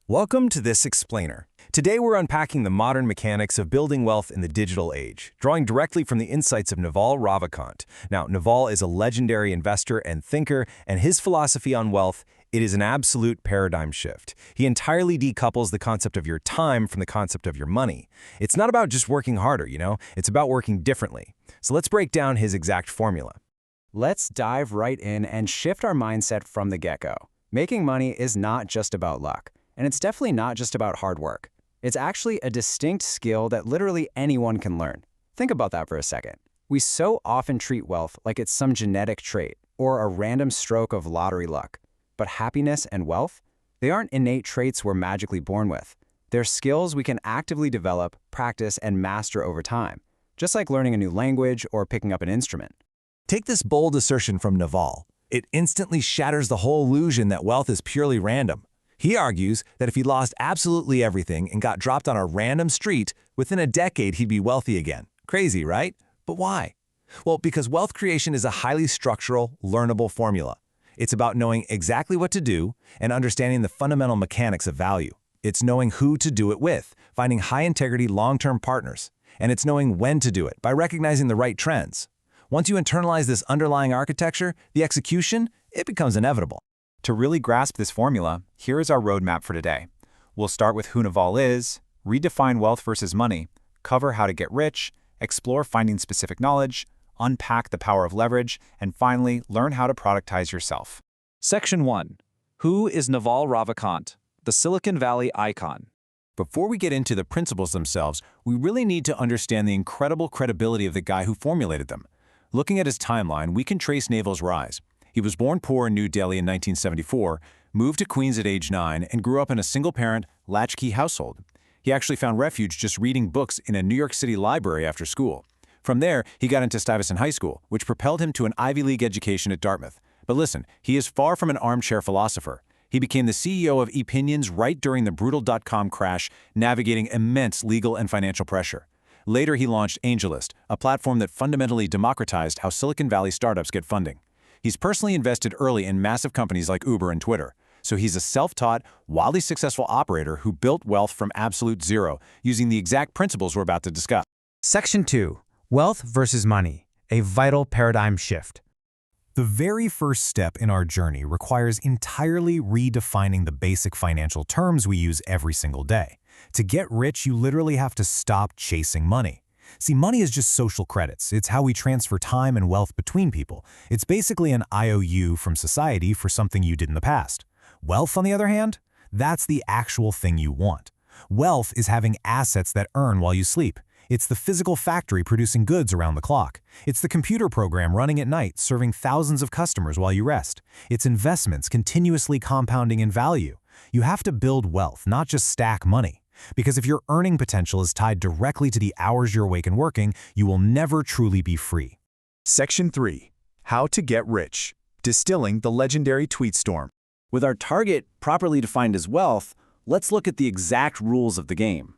Welcome to this explainer. Today we're unpacking the modern mechanics of building wealth in the digital age, drawing directly from the insights of Naval Ravikant. Now, Naval is a legendary investor and thinker, and his philosophy on wealth, it is an absolute paradigm shift. He entirely decouples the concept of your time from the concept of your money. It's not about just working harder, it's about working differently. So let's break down his exact formula. Let's dive right in and shift our mindset from the get-go. Making money is not just about luck. And it's definitely not just about hard work. It's actually a distinct skill that literally anyone can learn. Think about that for a second. We so often treat wealth like it's some genetic trait or a random stroke of lottery luck. But happiness and wealth, they aren't innate traits we're magically born with. They're skills we can actively develop, practice, and master over time, just like learning a new language or picking up an instrument. Take this bold assertion from Naval. It instantly shatters the whole illusion that wealth is purely random. He argues that if he lost absolutely everything and got dropped on a random street, within a decade he'd be wealthy again. Crazy, right? But why? Well, because wealth creation is a highly structural, learnable formula. It's about knowing exactly what to do and understanding the fundamental mechanics of value. It's knowing who to do it with, finding high-integrity, long-term partners. And it's knowing when to do it by recognizing the right trends. Once you internalize this underlying architecture, the execution, it becomes inevitable. To really grasp this formula, here is our roadmap for today. We'll start with who Naval is, redefine wealth versus money, cover how to get rich, explore finding specific knowledge, unpack the power of leverage, and finally, learn how to productize yourself. Section 1. Who is Naval Ravikant, the Silicon Valley icon? Before we get into the principles themselves, we really need to understand the incredible credibility of the guy who formulated them. Looking at his timeline, we can trace Naval's rise. He was born poor in New Delhi in 1974, moved to Queens at age 9, and grew up in a single-parent, latchkey household. He actually found refuge just reading books in a New York City library after school. From there, he got into Stuyvesant High School, which propelled him to an Ivy League education at Dartmouth. But listen, he is far from an armchair philosopher. He became the CEO of ePinions right during the brutal dot-com crash, navigating immense legal and financial pressure. Later, he launched AngelList, a platform that fundamentally democratized how Silicon Valley startups get funding. He's personally invested early in massive companies like Uber and Twitter. So he's a self-taught, wildly successful operator who built wealth from absolute zero, using the exact principles we're about to discuss. Section 2. Wealth versus money, a vital paradigm shift. The very first step in our journey requires entirely redefining the basic financial terms we use every single day. To get rich, you literally have to stop chasing money. See, money is just social credits. It's how we transfer time and wealth between people. It's basically an IOU from society for something you did in the past. Wealth, on the other hand, that's the actual thing you want. Wealth is having assets that earn while you sleep. It's the physical factory producing goods around the clock. It's the computer program running at night, serving thousands of customers while you rest. It's investments continuously compounding in value. You have to build wealth, not just stack money. Because if your earning potential is tied directly to the hours you're awake and working, you will never truly be free. Section 3. How to get rich. Distilling the legendary tweet storm. With our target properly defined as wealth, let's look at the exact rules of the game.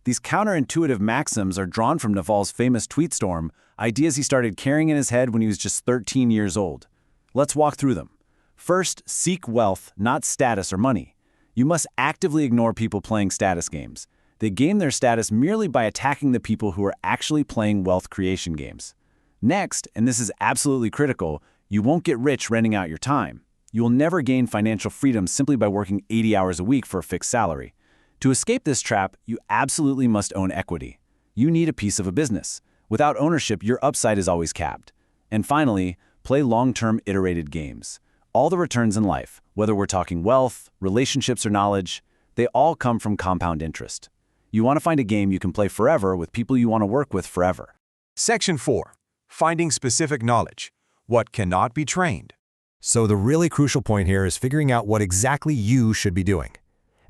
These counterintuitive maxims are drawn from Naval's famous tweet storm, ideas he started carrying in his head when he was just 13 years old. Let's walk through them. First, seek wealth, not status or money. You must actively ignore people playing status games. They gain their status merely by attacking the people who are actually playing wealth creation games. Next, and this is absolutely critical, you won't get rich renting out your time. You will never gain financial freedom simply by working 80 hours a week for a fixed salary. To escape this trap, you absolutely must own equity. You need a piece of a business. Without ownership, your upside is always capped. And finally, play long-term iterated games. All the returns in life, whether we're talking wealth, relationships, or knowledge, they all come from compound interest. You want to find a game you can play forever with people you want to work with forever. Section 4. Finding specific knowledge. What cannot be trained. So the really crucial point here is figuring out what exactly you should be doing.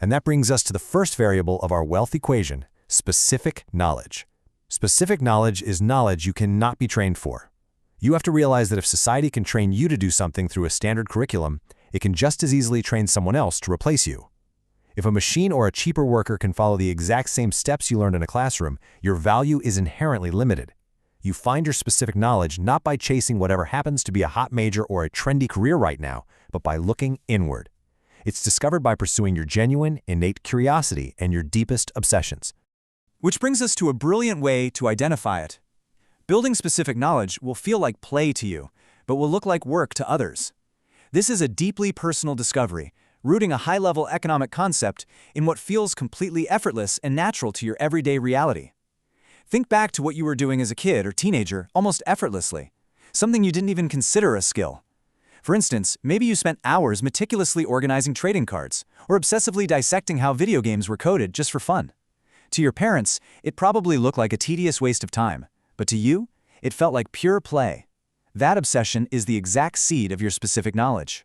And that brings us to the first variable of our wealth equation, specific knowledge. Specific knowledge is knowledge you cannot be trained for. You have to realize that if society can train you to do something through a standard curriculum, it can just as easily train someone else to replace you. If a machine or a cheaper worker can follow the exact same steps you learned in a classroom, your value is inherently limited. You find your specific knowledge not by chasing whatever happens to be a hot major or a trendy career right now, but by looking inward. It's discovered by pursuing your genuine, innate curiosity and your deepest obsessions. Which brings us to a brilliant way to identify it. Building specific knowledge will feel like play to you, but will look like work to others. This is a deeply personal discovery, rooting a high-level economic concept in what feels completely effortless and natural to your everyday reality. Think back to what you were doing as a kid or teenager almost effortlessly, something you didn't even consider a skill. For instance, maybe you spent hours meticulously organizing trading cards or obsessively dissecting how video games were coded just for fun. To your parents, it probably looked like a tedious waste of time, but to you, it felt like pure play. That obsession is the exact seed of your specific knowledge.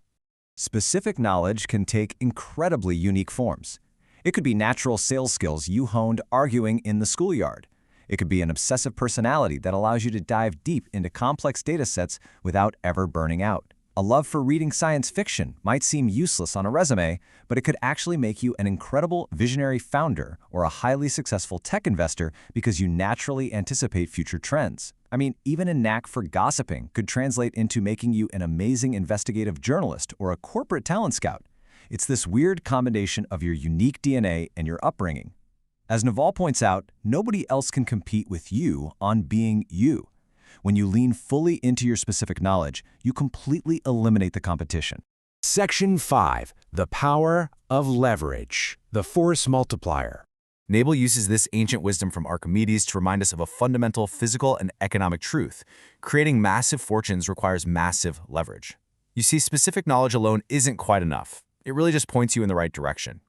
Specific knowledge can take incredibly unique forms. It could be natural sales skills you honed arguing in the schoolyard. It could be an obsessive personality that allows you to dive deep into complex data sets without ever burning out. A love for reading science fiction might seem useless on a resume, but it could actually make you an incredible visionary founder or a highly successful tech investor because you naturally anticipate future trends. I mean, even a knack for gossiping could translate into making you an amazing investigative journalist or a corporate talent scout. It's this weird combination of your unique DNA and your upbringing. As Naval points out, nobody else can compete with you on being you. When you lean fully into your specific knowledge, you completely eliminate the competition. Section 5. The Power of Leverage, the Force Multiplier. Naval uses this ancient wisdom from Archimedes to remind us of a fundamental physical and economic truth. Creating massive fortunes requires massive leverage. You see, specific knowledge alone isn't quite enough. It really just points you in the right direction.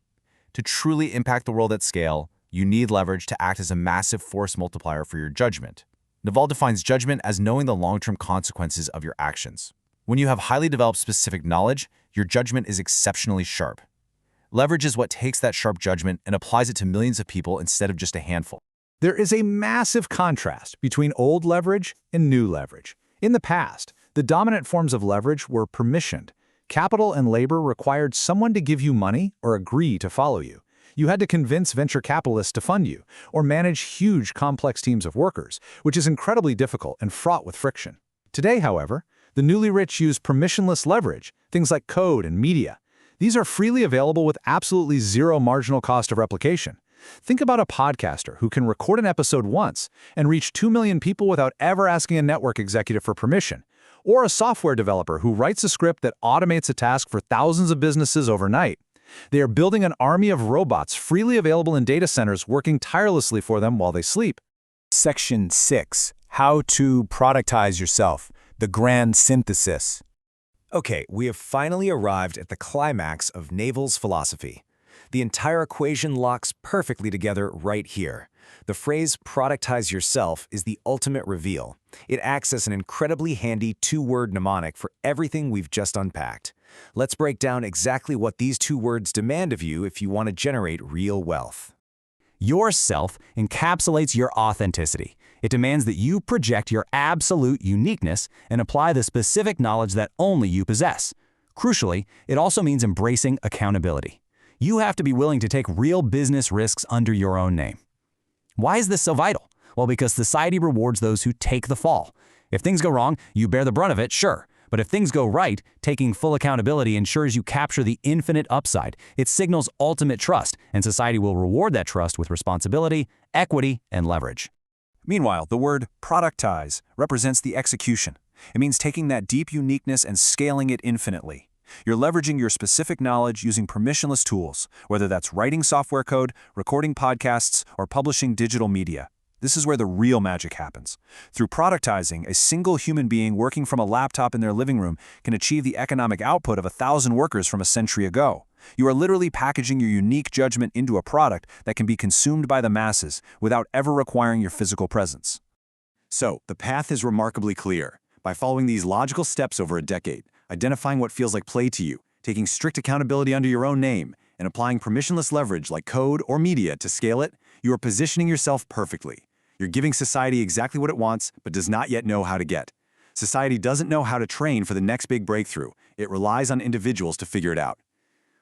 To truly impact the world at scale, you need leverage to act as a massive force multiplier for your judgment. Naval defines judgment as knowing the long-term consequences of your actions. When you have highly developed specific knowledge, your judgment is exceptionally sharp. Leverage is what takes that sharp judgment and applies it to millions of people instead of just a handful. There is a massive contrast between old leverage and new leverage. In the past, the dominant forms of leverage were permissioned. Capital and labor required someone to give you money or agree to follow you. You had to convince venture capitalists to fund you, or manage huge, complex teams of workers, which is incredibly difficult and fraught with friction. Today, however, the newly rich use permissionless leverage, things like code and media. These are freely available with absolutely zero marginal cost of replication. Think about a podcaster who can record an episode once and reach 2 million people without ever asking a network executive for permission, or a software developer who writes a script that automates a task for thousands of businesses overnight. They are building an army of robots freely available in data centers working tirelessly for them while they sleep. Section 6. How to productize yourself. The grand synthesis. Okay, we have finally arrived at the climax of Naval's philosophy. The entire equation locks perfectly together right here. The phrase productize yourself is the ultimate reveal. It acts as an incredibly handy two-word mnemonic for everything we've just unpacked. Let's break down exactly what these two words demand of you if you want to generate real wealth. Your self encapsulates your authenticity. It demands that you project your absolute uniqueness and apply the specific knowledge that only you possess. Crucially, it also means embracing accountability. You have to be willing to take real business risks under your own name. Why is this so vital? Well, because society rewards those who take the fall. If things go wrong, you bear the brunt of it, sure. But if things go right, taking full accountability ensures you capture the infinite upside. It signals ultimate trust, and society will reward that trust with responsibility, equity, and leverage. Meanwhile, the word productize represents the execution. It means taking that deep uniqueness and scaling it infinitely. You're leveraging your specific knowledge using permissionless tools, whether that's writing software code, recording podcasts, or publishing digital media. This is where the real magic happens. Through productizing, a single human being working from a laptop in their living room can achieve the economic output of 1,000 workers from a century ago. You are literally packaging your unique judgment into a product that can be consumed by the masses without ever requiring your physical presence. So, the path is remarkably clear. By following these logical steps over a decade, identifying what feels like play to you, taking strict accountability under your own name, and applying permissionless leverage like code or media to scale it, you are positioning yourself perfectly. You're giving society exactly what it wants, but does not yet know how to get. Society doesn't know how to train for the next big breakthrough. It relies on individuals to figure it out.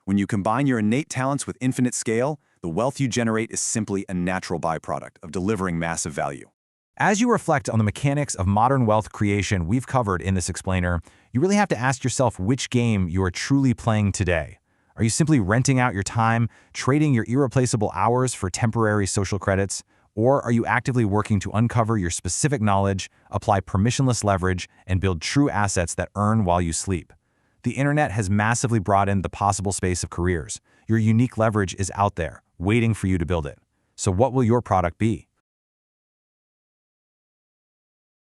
When you combine your innate talents with infinite scale, the wealth you generate is simply a natural byproduct of delivering massive value. As you reflect on the mechanics of modern wealth creation we've covered in this explainer, you really have to ask yourself which game you are truly playing today. Are you simply renting out your time, trading your irreplaceable hours for temporary social credits? Or are you actively working to uncover your specific knowledge, apply permissionless leverage, and build true assets that earn while you sleep? The internet has massively broadened the possible space of careers. Your unique leverage is out there, waiting for you to build it. So what will your product be?